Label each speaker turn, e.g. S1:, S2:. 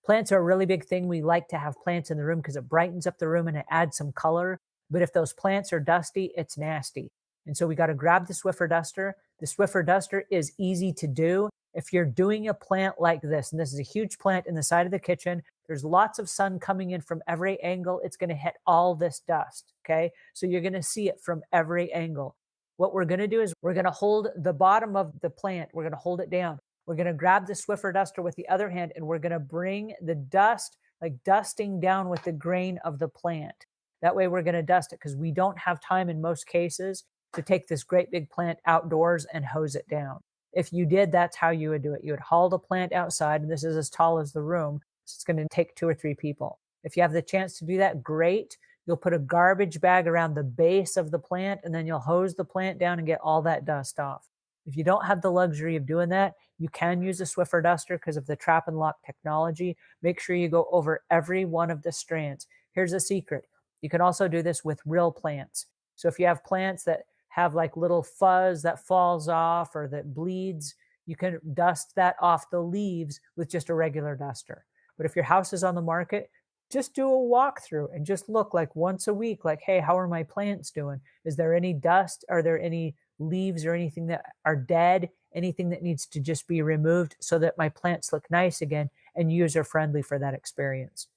S1: Plants are a really big thing. We like to have plants in the room because it brightens up the room and it adds some color. But if those plants are dusty, it's nasty. And so we got to grab the Swiffer Duster. The Swiffer Duster is easy to do. If you're doing a plant like this, and this is a huge plant in the side of the kitchen, there's lots of sun coming in from every angle. It's going to hit all this dust, okay? So you're going to see it from every angle. What we're going to do is we're going to hold the bottom of the plant. We're going to hold it down. We're going to grab the Swiffer Duster with the other hand, and we're going to bring the dust, like dusting down with the grain of the plant. That way we're going to dust it because we don't have time in most cases to take this great big plant outdoors and hose it down. If you did, that's how you would do it. You would haul the plant outside, and this is as tall as the room, so it's going to take 2 or 3 people. If you have the chance to do that, great. You'll put a garbage bag around the base of the plant, and then you'll hose the plant down and get all that dust off. If you don't have the luxury of doing that, you can use a Swiffer Duster because of the trap and lock technology. Make sure you go over every one of the strands. Here's a secret. You can also do this with real plants. So if you have plants that have like little fuzz that falls off or that bleeds, you can dust that off the leaves with just a regular duster. But if your house is on the market, just do a walkthrough and just look like once a week, like, hey, how are my plants doing? Is there any dust? Are there any leaves or anything that are dead? Anything that needs to just be removed so that my plants look nice again and user friendly for that experience?